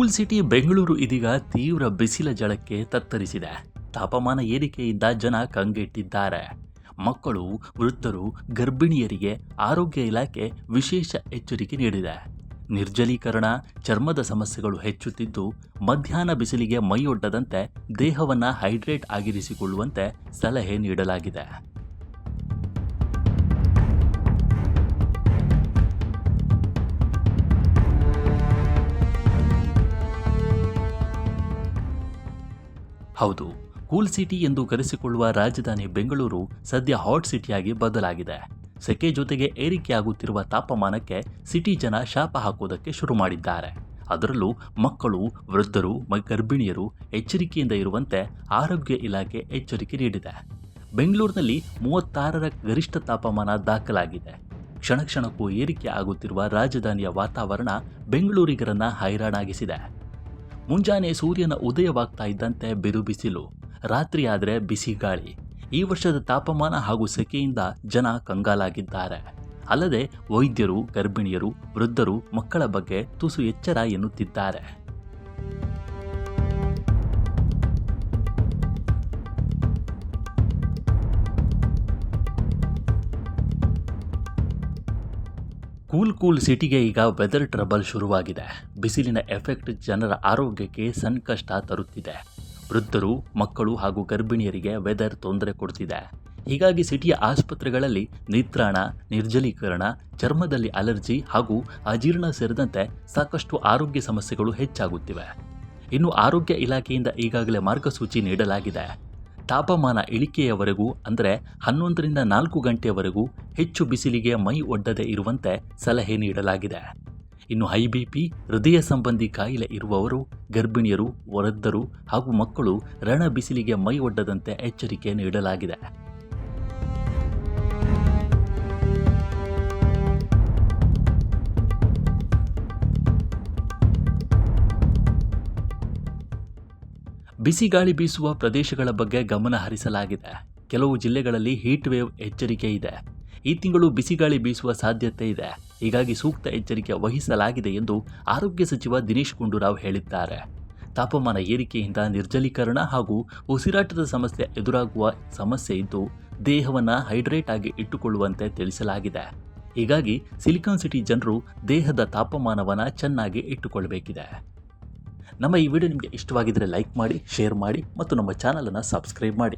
Cool city Bengaluru ಇದೀಗ ತೀವ್ರ ಬಿಸಿಲ ಝಳಕ್ಕೆ ತತ್ತರಿಸಿದೆ. ತಾಪಮಾನ ಏರಿಕೆಯಿಂದ ಜನ ಕಂಗೆಟ್ಟಿದ್ದಾರೆ. ಮಕ್ಕಳು, ವೃದ್ಧರು, ಗರ್ಭಿಣಿಯರಿಗೆ ಆರೋಗ್ಯ ಇಲಾಖೆ ವಿಶೇಷ ಎಚ್ಚರಿಕೆ ನೀಡಿದೆ. ನಿರ್ಜಲೀಕರಣ, ಚರ್ಮದ ಸಮಸ್ಯೆಗಳು ಹೆಚ್ಚುತ್ತಿದ್ದು, ಮಧ್ಯಾಹ್ನ ಬಿಸಿಲಿಗೆ ಮೈಯೊಡ್ಡದಂತೆ ದೇಹವನ್ನು ಹೈಡ್ರೇಟ್ ಆಗಿರಿಸಿಕೊಳ್ಳುವಂತೆ ಸಲಹೆ ನೀಡಲಾಗಿದೆ. ಹೌದು, ಕೂಲ್ ಸಿಟಿ ಎಂದು ಕರೆಸಿಕೊಳ್ಳುವ ರಾಜಧಾನಿ ಬೆಂಗಳೂರು ಸದ್ಯ ಹಾಟ್ ಸಿಟಿಯಾಗಿ ಬದಲಾಗಿದೆ. ಸೆಕೆ ಜೊತೆಗೆ ಏರಿಕೆಯಾಗುತ್ತಿರುವ ತಾಪಮಾನಕ್ಕೆ ಸಿಟಿ ಜನ ಶಾಪ ಹಾಕುವುದಕ್ಕೆ ಶುರು ಮಾಡಿದ್ದಾರೆ. ಅದರಲ್ಲೂ ಮಕ್ಕಳು, ವೃದ್ಧರು, ಗರ್ಭಿಣಿಯರು ಎಚ್ಚರಿಕೆಯಿಂದ ಇರುವಂತೆ ಆರೋಗ್ಯ ಇಲಾಖೆ ಎಚ್ಚರಿಕೆ ನೀಡಿದೆ. ಬೆಂಗಳೂರಿನಲ್ಲಿ 36ರ ಗರಿಷ್ಠ ತಾಪಮಾನ ದಾಖಲಾಗಿದೆ. ಕ್ಷಣ ಕ್ಷಣಕ್ಕೂ ಏರಿಕೆ ಆಗುತ್ತಿರುವ ರಾಜಧಾನಿಯ ವಾತಾವರಣ ಬೆಂಗಳೂರಿಗರನ್ನ ಹೈರಾಣಾಗಿಸಿದೆ. ಮುಂಜಾನೆ ಸೂರ್ಯನ ಉದಯವಾಗ್ತಾ ಇದ್ದಂತೆ ಬಿರು ಬಿಸಿಲು, ರಾತ್ರಿ ಆದರೆ ಬಿಸಿ ಗಾಳಿ. ಈ ವರ್ಷದ ತಾಪಮಾನ ಹಾಗೂ ಸೆಕೆಯಿಂದ ಜನ ಕಂಗಾಲಾಗಿದ್ದಾರೆ. ಅಲ್ಲದೆ ವೈದ್ಯರು, ಗರ್ಭಿಣಿಯರು, ವೃದ್ಧರು, ಮಕ್ಕಳ ಬಗ್ಗೆ ತುಸು ಎಚ್ಚರ ಎನ್ನುತ್ತಿದ್ದಾರೆ. ಕೂಲ್ ಸಿಟಿಗೆ ಈಗ ವೆದರ್ ಟ್ರಬಲ್ ಶುರುವಾಗಿದೆ. ಬಿಸಿಲಿನ ಎಫೆಕ್ಟ್ ಜನರ ಆರೋಗ್ಯಕ್ಕೆ ಸಂಕಷ್ಟ ತರುತ್ತಿದೆ. ವೃದ್ಧರು, ಮಕ್ಕಳು ಹಾಗೂ ಗರ್ಭಿಣಿಯರಿಗೆ ವೆದರ್ ತೊಂದರೆ ಕೊಡ್ತಿದೆ. ಹೀಗಾಗಿ ಸಿಟಿಯ ಆಸ್ಪತ್ರೆಗಳಲ್ಲಿ ನಿತ್ರಾಣ, ನಿರ್ಜಲೀಕರಣ, ಚರ್ಮದಲ್ಲಿ ಅಲರ್ಜಿ ಹಾಗೂ ಅಜೀರ್ಣ ಸೇರಿದಂತೆ ಸಾಕಷ್ಟು ಆರೋಗ್ಯ ಸಮಸ್ಯೆಗಳು ಹೆಚ್ಚಾಗುತ್ತಿವೆ. ಇನ್ನು ಆರೋಗ್ಯ ಇಲಾಖೆಯಿಂದ ಈಗಾಗಲೇ ಮಾರ್ಗಸೂಚಿ ನೀಡಲಾಗಿದೆ. ತಾಪಮಾನ ಇಳಿಕೆಯವರೆಗೂ ಅಂದರೆ 11ರಿಂದ 4 ಗಂಟೆಯವರೆಗೂ ಹೆಚ್ಚು ಬಿಸಿಲಿಗೆ ಮೈ ಒಡ್ಡದೆ ಇರುವಂತೆ ಸಲಹೆ ನೀಡಲಾಗಿದೆ. ಇನ್ನು ಹೈ ಬಿಪಿ, ಹೃದಯ ಸಂಬಂಧಿ ಕಾಯಿಲೆ ಇರುವವರು, ಗರ್ಭಿಣಿಯರು, ವೃದ್ಧರು ಹಾಗೂ ಮಕ್ಕಳು ರಣ ಬಿಸಿಲಿಗೆ ಮೈ ಒಡ್ಡದಂತೆ ಎಚ್ಚರಿಕೆ ನೀಡಲಾಗಿದೆ. ಬಿಸಿ ಗಾಳಿ ಬೀಸುವ ಪ್ರದೇಶಗಳ ಬಗ್ಗೆ ಗಮನ ಹರಿಸಲಾಗಿದೆ. ಕೆಲವು ಜಿಲ್ಲೆಗಳಲ್ಲಿ ಹೀಟ್ ವೇವ್ ಎಚ್ಚರಿಕೆ ಇದೆ. ಈ ತಿಂಗಳು ಬಿಸಿಗಾಳಿ ಬೀಸುವ ಸಾಧ್ಯತೆ ಇದೆ. ಹೀಗಾಗಿ ಸೂಕ್ತ ಎಚ್ಚರಿಕೆ ವಹಿಸಲಾಗಿದೆ ಎಂದು ಆರೋಗ್ಯ ಸಚಿವ ದಿನೇಶ್ ಗುಂಡೂರಾವ್ ಹೇಳಿದ್ದಾರೆ. ತಾಪಮಾನ ಏರಿಕೆಯಿಂದ ನಿರ್ಜಲೀಕರಣ ಹಾಗೂ ಉಸಿರಾಟದ ಸಮಸ್ಯೆ ಎದುರಾಗುವ ಸಮಸ್ಯೆ ಇದ್ದು, ದೇಹವನ್ನು ಹೈಡ್ರೇಟ್ ಆಗಿ ಇಟ್ಟುಕೊಳ್ಳುವಂತೆ ತಿಳಿಸಲಾಗಿದೆ. ಹೀಗಾಗಿ ಸಿಲಿಕಾನ್ ಸಿಟಿ ಜನರು ದೇಹದ ತಾಪಮಾನವನ್ನು ಚೆನ್ನಾಗಿ ಇಟ್ಟುಕೊಳ್ಳಬೇಕಿದೆ. ನಮ್ಮ ಈ ವಿಡಿಯೋ ನಿಮಗೆ ಇಷ್ಟವಾಗಿದ್ದರೆ ಲೈಕ್ ಮಾಡಿ, ಶೇರ್ ಮಾಡಿ ಮತ್ತು ನಮ್ಮ ಚಾನಲನ್ನು ಸಬ್ಸ್ಕ್ರೈಬ್ ಮಾಡಿ.